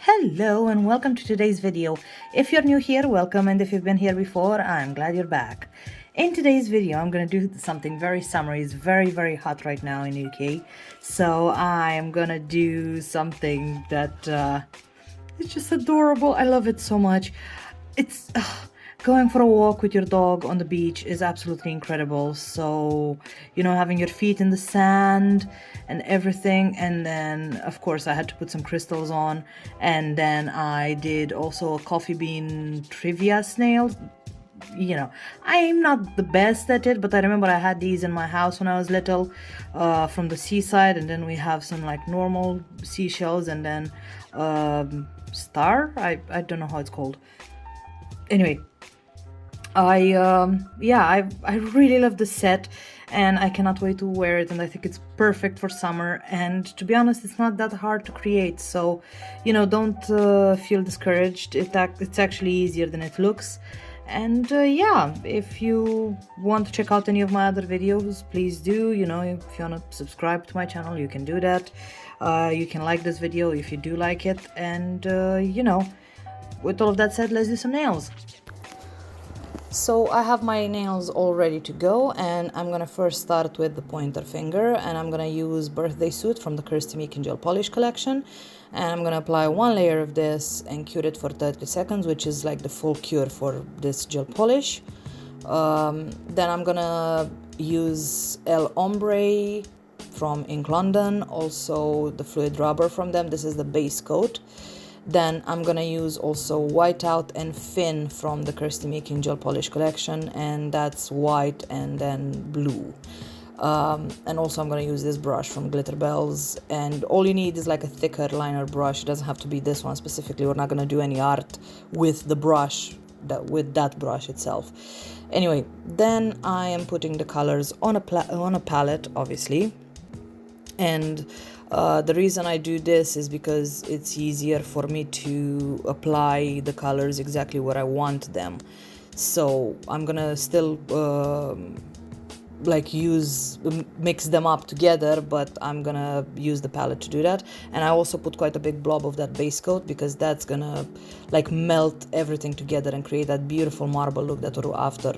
Hello and welcome to today's video. If you're new here, welcome, and if you've been here before, I'm glad you're back. In today's video, I'm going to do something very summery. It's very hot right now in UK, so I'm going to do something that it's just adorable. I love it so much. It's going for a walk with your dog on the beach is absolutely incredible. So, you know, having your feet in the sand and everything. And then, of course, I had to put some crystals on. And then I did also a coffee bean trivia snail. You know, I'm not the best at it, but I remember I had these in my house when I was little, from the seaside. And then we have some like normal seashells, and then star. I don't know how it's called. Anyway, I really love the set, and I cannot wait to wear it, and I think it's perfect for summer. And to be honest, it's not that hard to create, so you know, don't feel discouraged. It's actually easier than it looks. And yeah, if you want to check out any of my other videos, please do. You know, if you want to subscribe to my channel, you can do that. You can like this video if you do like it. And you know, with all of that said, let's do some nails. So I have my nails all ready to go, and I'm gonna first start with the pointer finger, and I'm gonna use Birthday Suit from the Kirsty Meakin Gel Polish collection, and I'm gonna apply one layer of this and cure it for 30 seconds, which is like the full cure for this gel polish. Then I'm gonna use El Ombre from Ink London, also the fluid rubber from them. This is the base coat. Then I'm gonna use also Whiteout and Fin from the Kirsty Meakin Gel Polish collection, and that's white and then blue. And also I'm gonna use this brush from Glitter Bells, and all you need is like a thicker liner brush. It doesn't have to be this one specifically. We're not gonna do any art with the brush, with that brush itself. Anyway, then I am putting the colors on a palette, obviously. And the reason I do this is because it's easier for me to apply the colors exactly where I want them. So I'm gonna still like mix them up together, but I'm gonna use the palette to do that. And I also put quite a big blob of that base coat, because that's gonna like melt everything together and create that beautiful marble look that we're after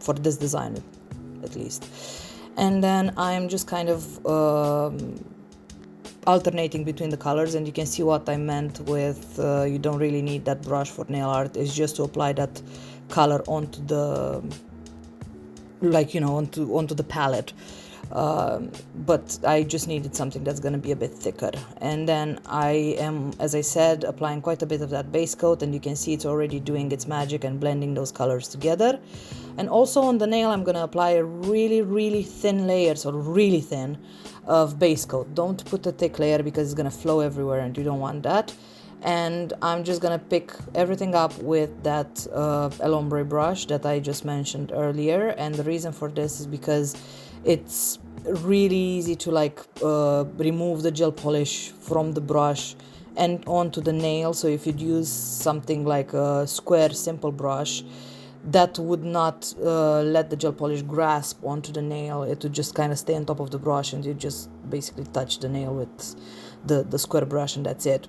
for this design, at least. And then I'm just kind of alternating between the colors, and you can see what I meant with you don't really need that brush for nail art. It's just to apply that color onto the, like, you know, onto the palette. But I just needed something that's going to be a bit thicker. And then I am, as I said, applying quite a bit of that base coat, and you can see it's already doing its magic and blending those colors together. And also on the nail, I'm going to apply a really thin layer, so really thin, of base coat. Don't put a thick layer because it's going to flow everywhere, and you don't want that. And I'm just going to pick everything up with that El Ombre brush that I just mentioned earlier. And the reason for this is because it's really easy to like remove the gel polish from the brush and onto the nail. So if you'd use something like a square simple brush, that would not let the gel polish grasp onto the nail. It would just kind of stay on top of the brush, and you just basically touch the nail with the square brush, and that's it.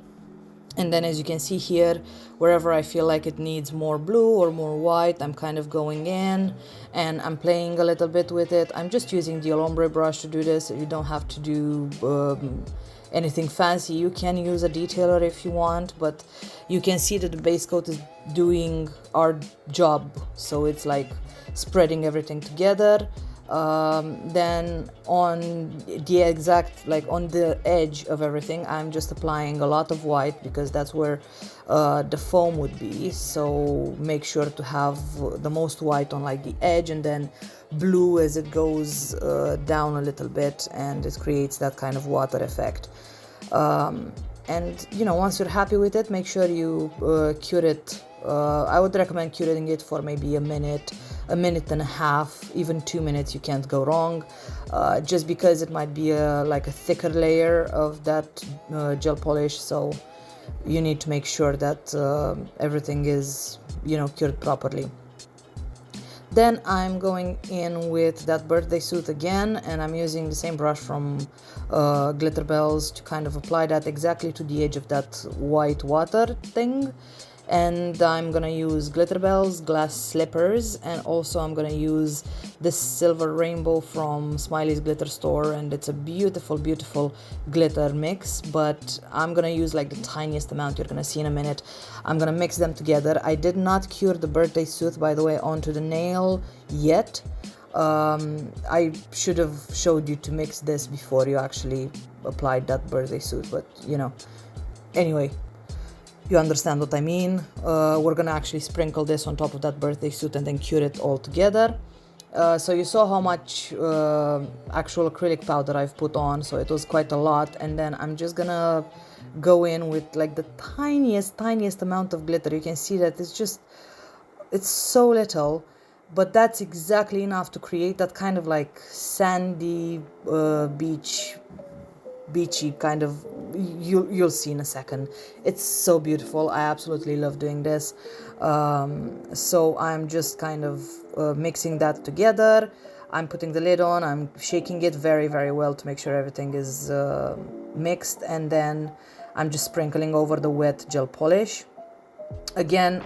And then as you can see here, wherever I feel like it needs more blue or more white, I'm kind of going in and I'm playing a little bit with it. I'm just using the ombre brush to do this. You don't have to do anything fancy. You can use a detailer if you want, but you can see that the base coat is doing our job. So it's like spreading everything together. Then on the exact, like on the edge of everything, I'm just applying a lot of white, because that's where the foam would be. So make sure to have the most white on like the edge, and then blue as it goes down a little bit, and it creates that kind of water effect. And you know, once you're happy with it, make sure you cure it. I would recommend curing it for maybe a minute and a half, even 2 minutes. You can't go wrong, just because it might be like a thicker layer of that gel polish. So you need to make sure that everything is, you know, cured properly. Then I'm going in with that birthday suit again, and I'm using the same brush from Glitter Bells to kind of apply that exactly to the edge of that white water thing. And I'm gonna use Glitter Bells, glass slippers, and also I'm gonna use this silver rainbow from Smiley's Glitter Store, and it's a beautiful, beautiful glitter mix, but I'm gonna use like the tiniest amount you're gonna see in a minute. I'm gonna mix them together. I did not cure the birthday suit, by the way, onto the nail yet. I should have showed you to mix this before you actually applied that birthday suit, but you know, anyway, you understand what I mean. We're gonna actually sprinkle this on top of that birthday suit and then cure it all together. So you saw how much actual acrylic powder I've put on, so it was quite a lot. And then I'm just gonna go in with like the tiniest amount of glitter. You can see that it's so little, but that's exactly enough to create that kind of like sandy beachy kind of, you'll see in a second. It's so beautiful. I absolutely love doing this. So I'm just kind of mixing that together. I'm putting the lid on, I'm shaking it very, very well to make sure everything is mixed, and then I'm just sprinkling over the wet gel polish. Again,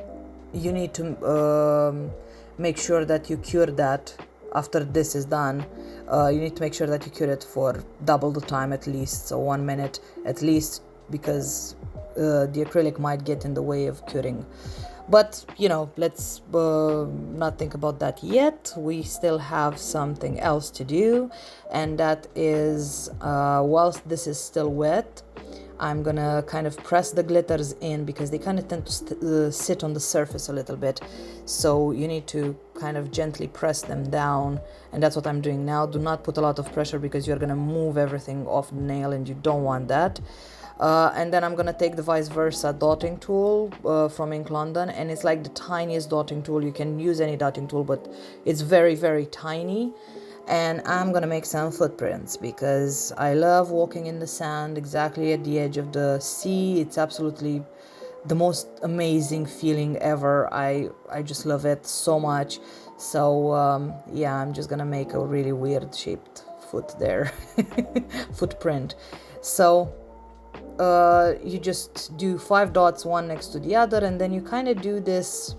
you need to make sure that you cure that after this is done. You need to make sure that you cure it for double the time at least, so 1 minute at least, because the acrylic might get in the way of curing. But you know, let's not think about that yet. We still have something else to do, and that is whilst this is still wet, I'm gonna kind of press the glitters in, because they kind of tend to sit on the surface a little bit, so you need to kind of gently press them down, and that's what I'm doing now. Do not put a lot of pressure, because you're gonna move everything off the nail and you don't want that. And then I'm gonna take the vice versa dotting tool from Ink London, and it's like the tiniest dotting tool. You can use any dotting tool, but it's very, very tiny. And I'm gonna make some footprints, because I love walking in the sand exactly at the edge of the sea. It's absolutely the most amazing feeling ever. I just love it so much. So yeah, I'm just gonna make a really weird shaped foot there. Footprint. So you just do 5 dots, one next to the other, and then you kind of do this,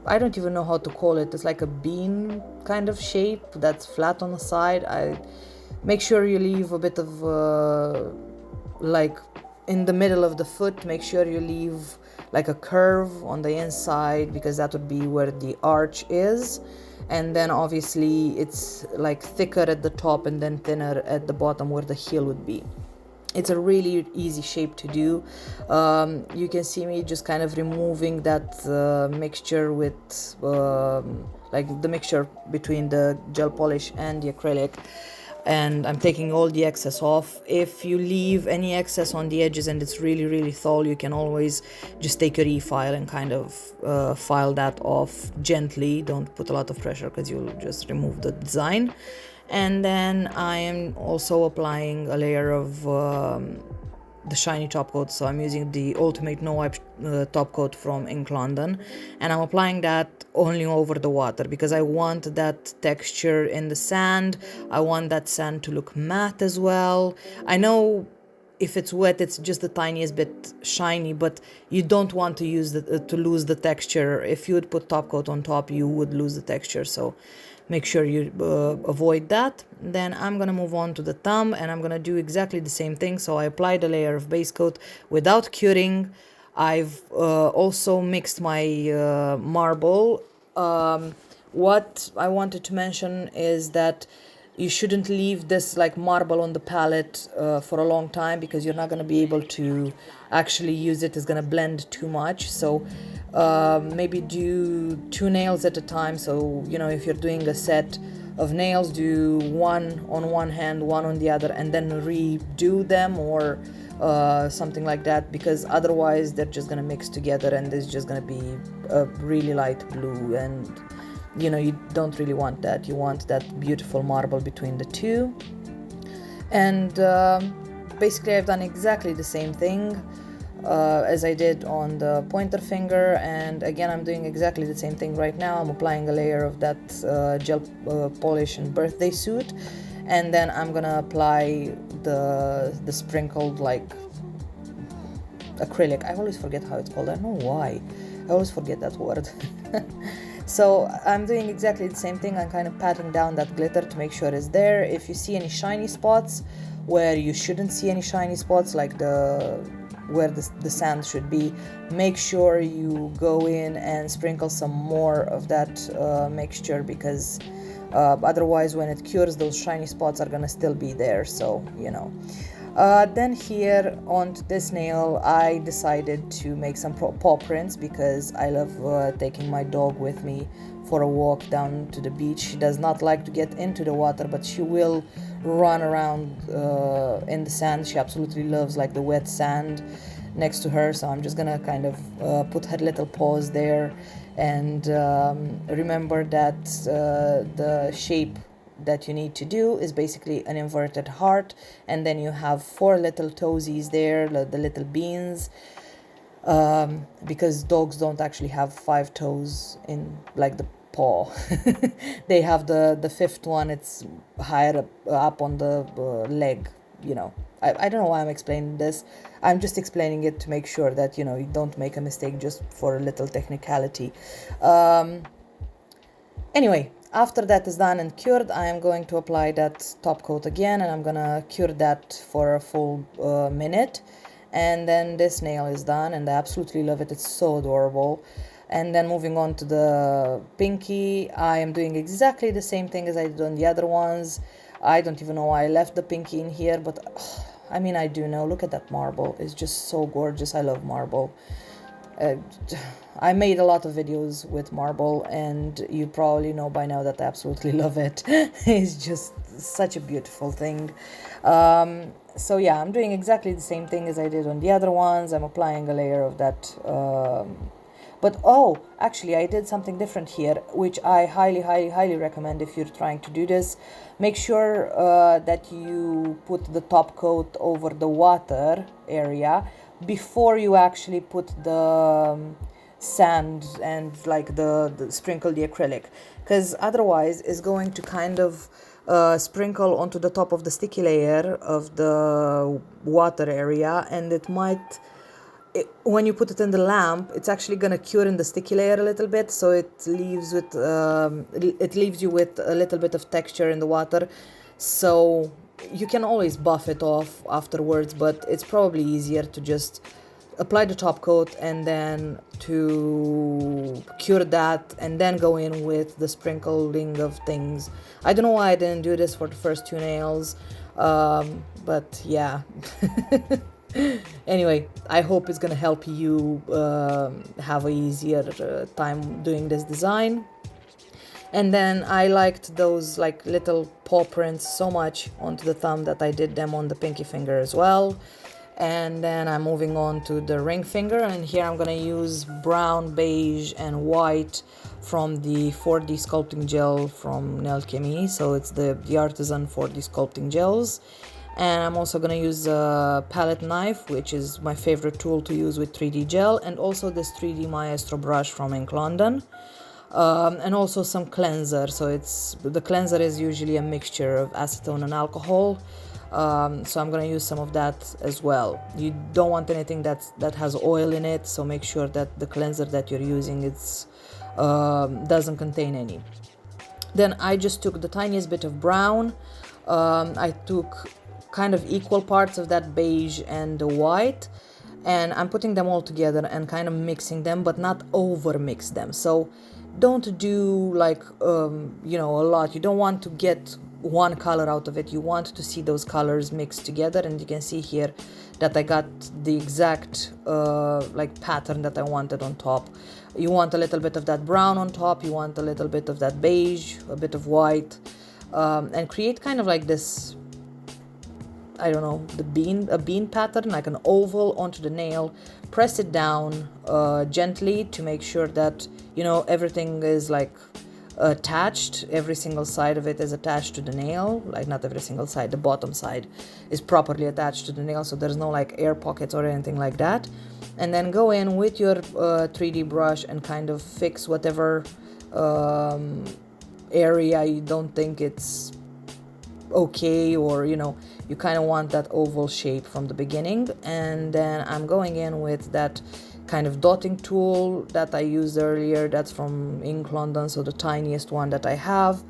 I don't even know how to call it. It's like a bean kind of shape that's flat on the side. I make sure you leave a bit of like in the middle of the foot. Make sure you leave like a curve on the inside, because that would be where the arch is. And then obviously it's like thicker at the top and then thinner at the bottom where the heel would be. It's a really easy shape to do. You can see me just kind of removing that mixture with like the mixture between the gel polish and the acrylic, and I'm taking all the excess off. If you leave any excess on the edges and it's really, really tall, you can always just take a refile and kind of file that off gently. Don't put a lot of pressure, because you'll just remove the design. And then I am also applying a layer of the shiny top coat. So I'm using the Ultimate No Wipe top coat from Ink London, and I'm applying that only over the water, because I want that texture in the sand. I want that sand to look matte as well. I know if it's wet, it's just the tiniest bit shiny, but you don't want to use to lose the texture. If you would put top coat on top, you would lose the texture. So make sure you avoid that. Then I'm gonna move on to the thumb, and I'm gonna do exactly the same thing. So I applied a layer of base coat without curing. I've also mixed my marble. What I wanted to mention is that you shouldn't leave this like marble on the palette for a long time, because you're not going to be able to actually use it. It's going to blend too much. So maybe do 2 nails at a time. So, you know, if you're doing a set of nails, do 1 on one hand, 1 on the other, and then redo them, or something like that, because otherwise they're just going to mix together and there's just going to be a really light blue, and you know, you don't really want that. You want that beautiful marble between the two. And basically I've done exactly the same thing. as I did on the pointer finger. And again, I'm doing exactly the same thing right now. I'm applying a layer of that gel polish and birthday suit, and then I'm gonna apply the sprinkled like acrylic. I always forget how it's called. I don't know why. I always forget that word. So I'm doing exactly the same thing. I'm kind of patting down that glitter to make sure it's there. If you see any shiny spots where you shouldn't see any shiny spots, like where the sand should be, make sure you go in and sprinkle some more of that mixture, because otherwise when it cures, those shiny spots are gonna still be there. So then here on this nail, I decided to make some paw prints, because I love taking my dog with me for a walk down to the beach. She does not like to get into the water, but she will run around in the sand. She absolutely loves like the wet sand next to her. So I'm just gonna kind of put her little paws there, and remember that the shape that you need to do is basically an inverted heart, and then you have 4 little toesies there, the little beans, because dogs don't actually have 5 toes in like the paw. They have the 5th one, it's higher up on the leg. I don't know why I'm explaining this. I'm just explaining it to make sure that you don't make a mistake just for a little technicality. Anyway, after that is done and cured, I am going to apply that top coat again, and I'm gonna cure that for a full minute. And then this nail is done, and I absolutely love it. It's so adorable. And then moving on to the pinky, I am doing exactly the same thing as I did on the other ones. I don't even know why I left the pinky in here, but I mean, I do know. Look at that marble. It's just so gorgeous. I love marble. I made a lot of videos with marble, and you probably know by now that I absolutely love it. It's just such a beautiful thing. So yeah, I'm doing exactly the same thing as I did on the other ones. I'm applying a layer of that. But actually I did something different here, which I highly recommend if you're trying to do this. Make sure that you put the top coat over the water area before you actually put the sand and like the sprinkle the acrylic, because otherwise it's going to kind of sprinkle onto the top of the sticky layer of the water area, and it might, when you put it in the lamp, it's actually going to cure in the sticky layer a little bit, so it leaves you with a little bit of texture in the water. So you can always buff it off afterwards, but it's probably easier to just apply the top coat and then to cure that, and then go in with the sprinkling of things. I don't know why I didn't do this for the first 2 nails, but yeah. Anyway, I hope it's gonna help you have a easier time doing this design. And then I liked those like little paw prints so much onto the thumb that I did them on the pinky finger as well. And then I'm moving on to the ring finger, and here I'm gonna use brown, beige, and white from the 4D sculpting gel from Nelchemy. So it's the Artisan 4D sculpting gels. And I'm also gonna use a palette knife, which is my favorite tool to use with 3D gel, and also this 3D Maestro brush from Ink London. And also some cleanser. So the cleanser is usually a mixture of acetone and alcohol. So I'm gonna use some of that as well. You don't want anything that has oil in it, so make sure that the cleanser that you're using doesn't contain any. Then I just took the tiniest bit of brown. I took kind of equal parts of that beige and the white, and I'm putting them all together and kind of mixing them, but not over mix them. So don't do like a lot. You don't want to get one color out of it. You want to see those colors mixed together, and you can see here that I got the exact like pattern that I wanted on top. You want a little bit of that brown on top, you want a little bit of that beige, a bit of white, and create kind of like this, I don't know, a bean pattern, like an oval onto the nail. Press it down gently to make sure that everything is like attached. Every single side of it is attached to the nail, like not every single side, the bottom side is properly attached to the nail, so there's no like air pockets or anything like that. and then go in with your 3D brush and kind of fix whatever area you don't think it's okay, or you kind of want that oval shape from the beginning. And then I'm going in with that kind of dotting tool that I used earlier. That's from Ink London, so the tiniest one that I have.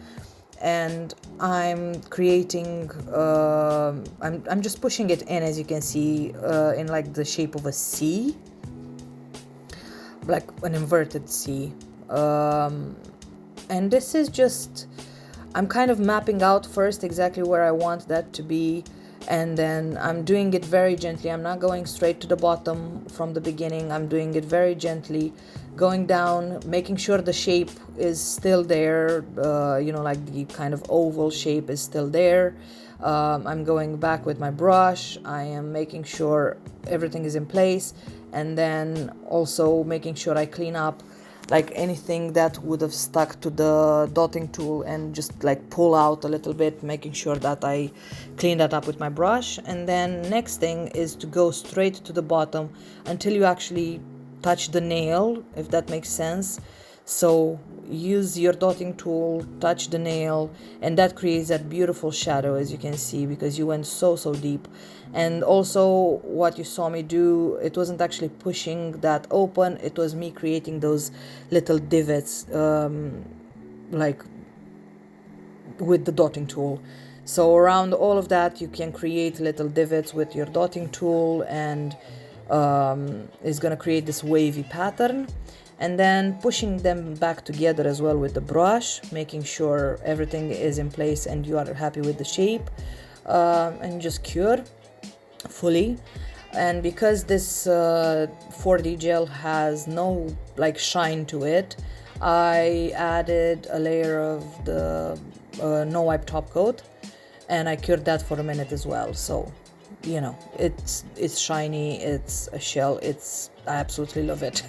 And I'm creating I'm just pushing it in, as you can see, in like the shape of a C, like an inverted C. And this is just, I'm kind of mapping out first exactly where I want that to be, and then I'm doing it very gently. I'm not going straight to the bottom from the beginning. I'm doing it very gently, going down, making sure the shape is still there, like the kind of oval shape is still there. I'm going back with my brush. I am making sure everything is in place, and then also making sure I clean up like anything that would have stuck to the dotting tool, and just like pull out a little bit, making sure that I clean that up with my brush. And then next thing is to go straight to the bottom until you actually touch the nail, if that makes sense. So use your dotting tool, touch the nail, and that creates that beautiful shadow, as you can see, because you went so deep. And also what you saw me do, it wasn't actually pushing that open, it was me creating those little divots, like with the dotting tool. So around all of that you can create little divots with your dotting tool, and it's gonna create this wavy pattern. And then pushing them back together as well with the brush, making sure everything is in place and you are happy with the shape, and just cure fully. And because this 4D gel has no like shine to it, I added a layer of the no wipe top coat, and I cured that for a minute as well. So it's shiny, it's a shell, I absolutely love it.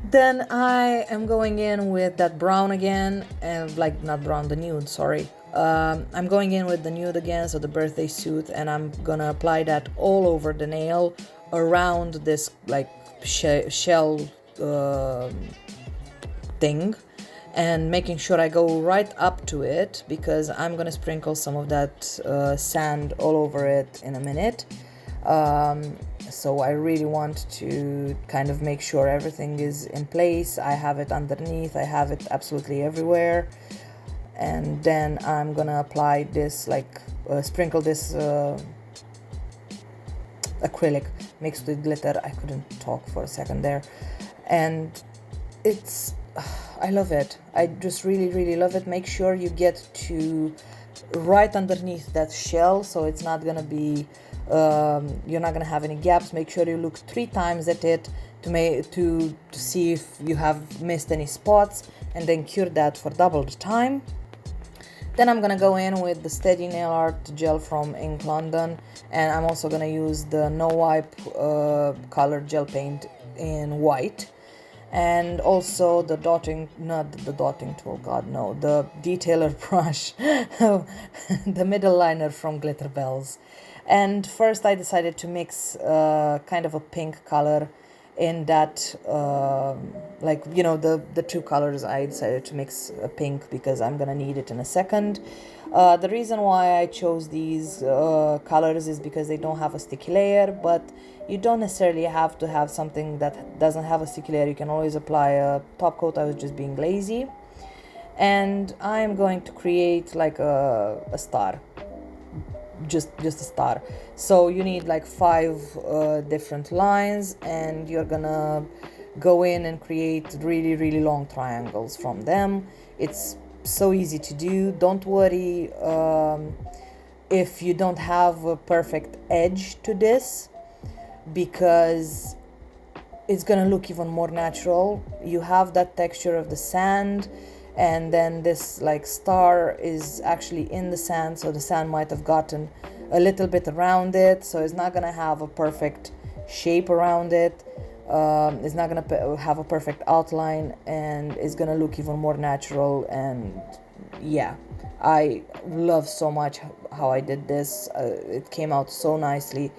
Then I am going in with that brown again, and like not brown, the nude, sorry. I'm going in with the nude again, so the birthday suit, and I'm gonna apply that all over the nail around this like shell thing, and making sure I go right up to it, because I'm gonna sprinkle some of that sand all over it in a minute. So I really want to kind of make sure everything is in place. I have it underneath, I have it absolutely everywhere. And then I'm gonna apply this, like sprinkle this acrylic mixed with glitter. I couldn't talk for a second there. And it's, I love it. I just really love it. Make sure you get to right underneath that shell, so it's not gonna be you're not gonna have any gaps. Make sure you look 3 times at it to see if you have missed any spots, and then cure that for double the time. Then I'm gonna go in with the Steady Nail Art gel from Ink London, and I'm also gonna use the No Wipe color gel paint in white, and also the not the dotting tool, god no, the detailer brush, the middle liner from Glitter Bells. And first I decided to mix kind of a pink color in that, the 2 colors. I decided to mix a pink because I'm gonna need it in a second. The reason why I chose these colors is because they don't have a sticky layer, but you don't necessarily have to have something that doesn't have a sticky layer. You can always apply a top coat. I was just being lazy. And I'm going to create like a star, just a star. So you need like 5 different lines, and you're gonna go in and create really long triangles from them. It's so easy to do. Don't worry if you don't have a perfect edge to this, because it's gonna look even more natural. You have that texture of the sand, and then this like star is actually in the sand, so the sand might have gotten a little bit around it, so it's not gonna have a perfect shape around it. It's not gonna have a perfect outline, and it's gonna look even more natural. And yeah, I love so much how I did this. It came out so nicely.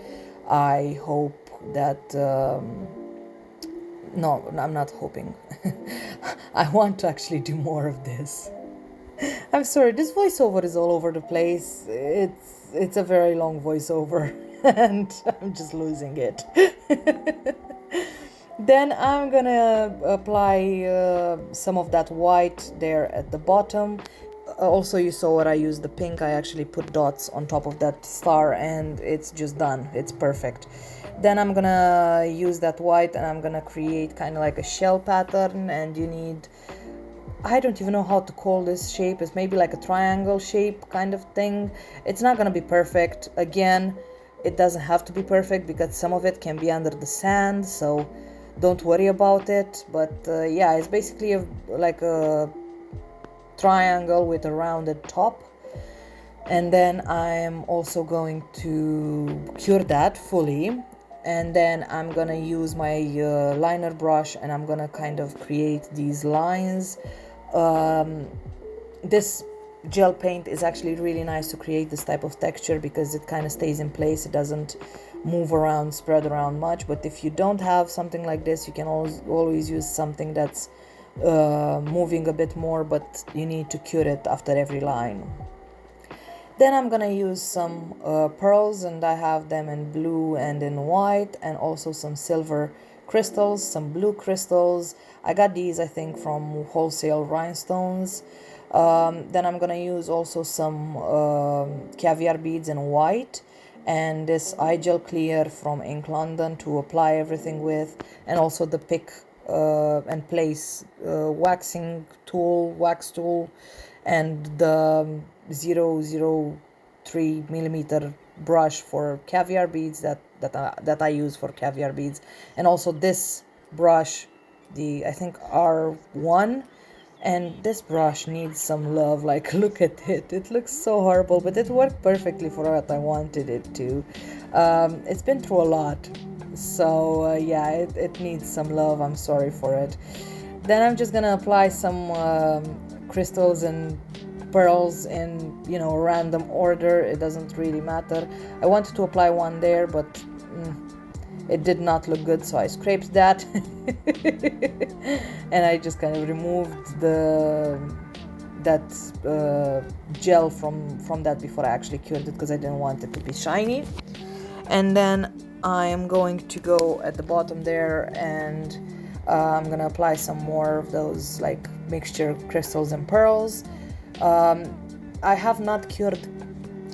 I hope that no, I'm not hoping. I want to actually do more of this. I'm sorry, this voiceover is all over the place. It's a very long voiceover and I'm just losing it. Then I'm gonna apply some of that white there at the bottom. Also, you saw what I used the pink. I actually put dots on top of that star and it's just done. It's perfect. Then I'm gonna use that white and I'm gonna create kind of like a shell pattern, and you need, I don't even know how to call this shape. It's maybe like a triangle shape kind of thing. It's not gonna be perfect. Again, it doesn't have to be perfect because some of it can be under the sand, so don't worry about it. But yeah, it's basically like a triangle with a rounded top. And then I'm also going to cure that fully, and then I'm gonna use my liner brush and I'm gonna kind of create these lines. This gel paint is actually really nice to create this type of texture because it kind of stays in place. It doesn't move around, spread around much. But if you don't have something like this, you can always use something that's moving a bit more, but you need to cure it after every line. Then I'm gonna use some pearls, and I have them in blue and in white, and also some silver crystals, some blue crystals. I got these, I think, from Wholesale Rhinestones. Then I'm gonna use also some caviar beads in white, and this eye gel clear from Ink London to apply everything with, and also the pick and place waxing tool, wax tool, and the 003 millimeter brush for caviar beads that I use for caviar beads, and also this brush, the I think R1. And this brush needs some love. Like, look at it, it looks so horrible, but it worked perfectly for what I wanted it to. It's been through a lot, so yeah, it needs some love. I'm sorry for it. Then I'm just gonna apply some crystals and pearls in, you know, random order. It doesn't really matter. I wanted to apply one there, but it did not look good, so I scraped that. And I just kind of removed that gel from that before I actually cured it, because I didn't want it to be shiny. And then I am going to go at the bottom there, and I'm gonna apply some more of those like mixture crystals and pearls. I have not cured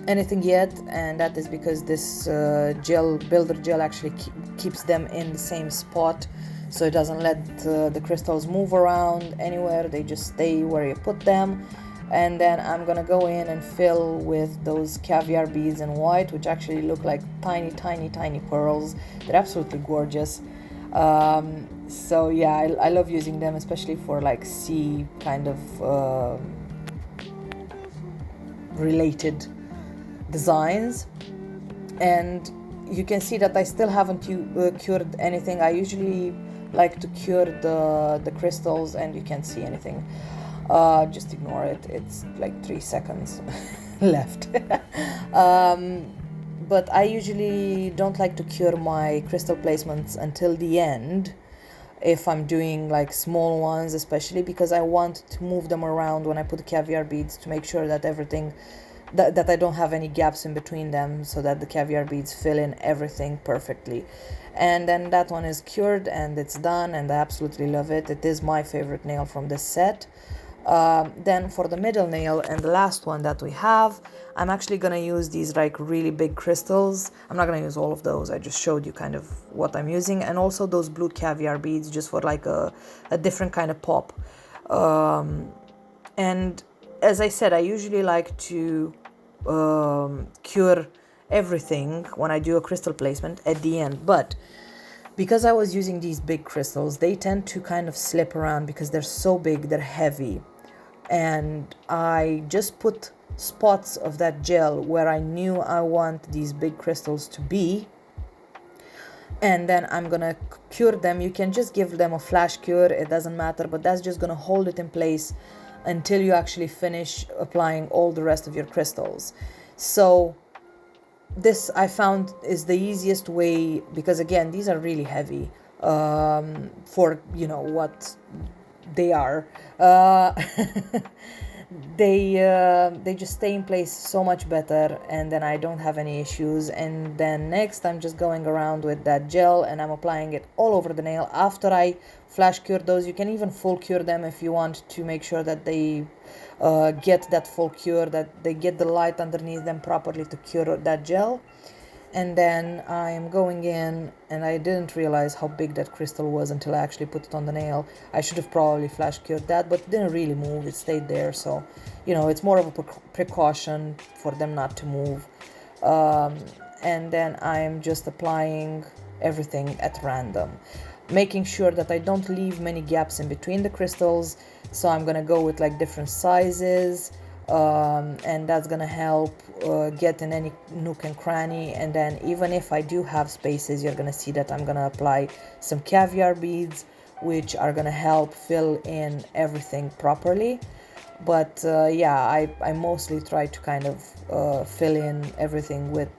anything yet, and that is because this builder gel actually keeps them in the same spot, so it doesn't let the crystals move around anywhere. They just stay where you put them. And then I'm gonna go in and fill with those caviar beads in white, which actually look like tiny pearls. They're absolutely gorgeous. So yeah, I love using them, especially for like sea kind of related designs. And you can see that I still haven't cured anything. I usually like to cure the crystals, and you can't see anything. Just ignore it, it's like 3 seconds left. But I usually don't like to cure my crystal placements until the end if I'm doing like small ones, especially because I want to move them around when I put the caviar beads to make sure that everything that I don't have any gaps in between them, so that the caviar beads fill in everything perfectly. And then that one is cured and it's done, and I absolutely love it. It is my favorite nail from this set. Then for the middle nail and the last one that we have, I'm actually gonna use these like really big crystals. I'm not gonna use all of those, I just showed you kind of what I'm using, and also those blue caviar beads just for like a different kind of pop. And as I said, I usually like to cure everything when I do a crystal placement at the end, but because I was using these big crystals, they tend to kind of slip around because they're so big, they're heavy. And I just put spots of that gel where I knew I want these big crystals to be, and then I'm gonna cure them. You can just give them a flash cure, it doesn't matter, but that's just gonna hold it in place until you actually finish applying all the rest of your crystals. So this I found is the easiest way, because again, these are really heavy for, you know, what they are. They just stay in place so much better, and then I don't have any issues. And then next, I'm just going around with that gel and I'm applying it all over the nail after I flash cure those. You can even full cure them if you want to make sure that they get that full cure, that they get the light underneath them properly to cure that gel. And then I'm going in, and I didn't realize how big that crystal was until I actually put it on the nail. I should have probably flash cured that, but it didn't really move. It stayed there, so, you know, it's more of a precaution for them not to move. And then I'm just applying everything at random, making sure that I don't leave many gaps in between the crystals. So I'm gonna go with like different sizes, and that's gonna help get in any nook and cranny. And then even if I do have spaces, you're gonna see that I'm gonna apply some caviar beads, which are gonna help fill in everything properly. But yeah, I mostly try to kind of fill in everything with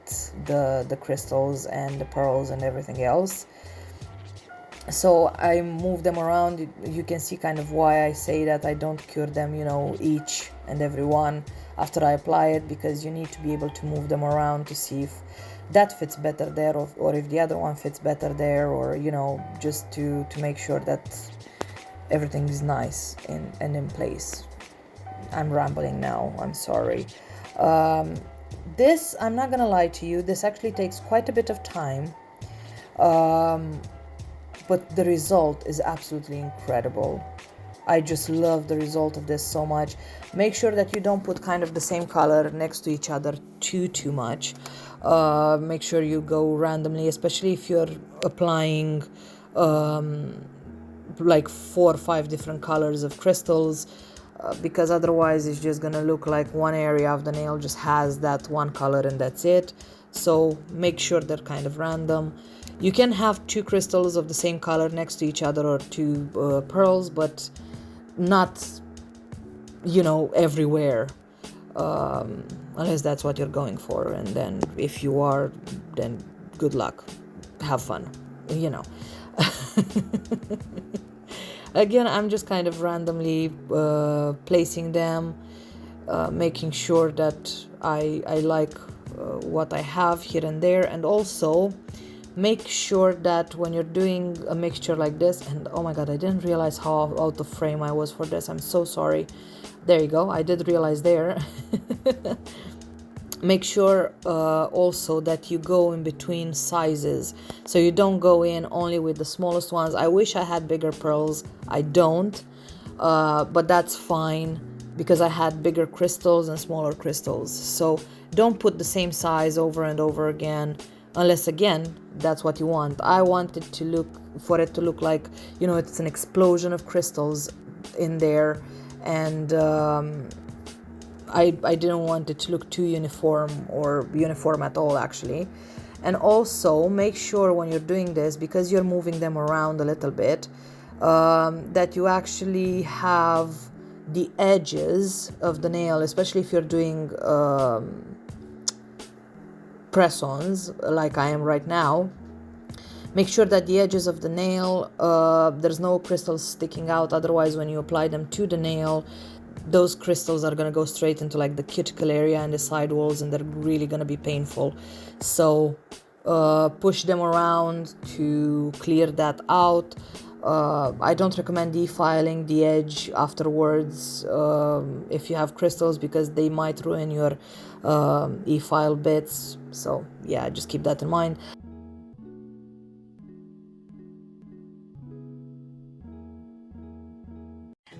the crystals and the pearls and everything else. So I move them around. You can see kind of why I say that I don't cure them, you know, each and every one after I apply it, because you need to be able to move them around to see if that fits better there, or if the other one fits better there, or, you know, just to make sure that everything is nice and in place. I'm rambling now, I'm sorry. This, I'm not gonna lie to you, this actually takes quite a bit of time. But the result is absolutely incredible. I just love the result of this so much. Make sure that you don't put kind of the same color next to each other too much. Make sure you go randomly, especially if you're applying like 4 or 5 different colors of crystals, because otherwise it's just gonna look like one area of the nail just has that one color and that's it. So make sure they're kind of random. You can have 2 crystals of the same color next to each other, or 2 pearls, but not, you know, everywhere, unless that's what you're going for. And then if you are, then good luck, have fun, you know. Again, I'm just kind of randomly placing them, making sure that I like what I have here and there. And also make sure that when you're doing a mixture like this, and oh my god, I didn't realize how out of frame I was for this, I'm so sorry. There you go, I did realize there. Make sure also that you go in between sizes, so you don't go in only with the smallest ones. I wish I had bigger pearls, I don't, but that's fine, because I had bigger crystals and smaller crystals. So don't put the same size over and over again, unless again that's what you want. I want it to look like, you know, it's an explosion of crystals in there. And I didn't want it to look too uniform, or uniform at all actually. And also make sure when you're doing this, because you're moving them around a little bit, that you actually have the edges of the nail, especially if you're doing press-ons like I am right now. Make sure that the edges of the nail, there's no crystals sticking out. Otherwise, when you apply them to the nail, those crystals are going to go straight into like the cuticle area and the side walls, and they're really going to be painful. So push them around to clear that out. I don't recommend defiling the edge afterwards if you have crystals, because they might ruin your e-file bits. So yeah, just keep that in mind.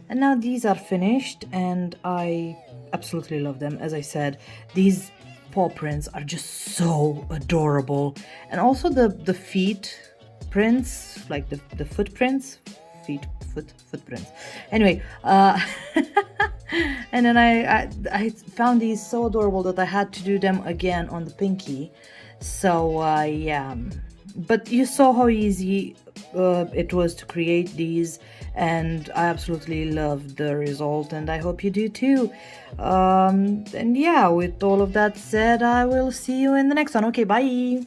And now these are finished, and I absolutely love them. As I said, these paw prints are just so adorable. And also the feet prints, like the footprints, footprints. Anyway, and then I found these so adorable that I had to do them again on the pinky. So yeah, but you saw how easy it was to create these, and I absolutely loved the result, and I hope you do too. And yeah, with all of that said, I will see you in the next one. Okay, bye.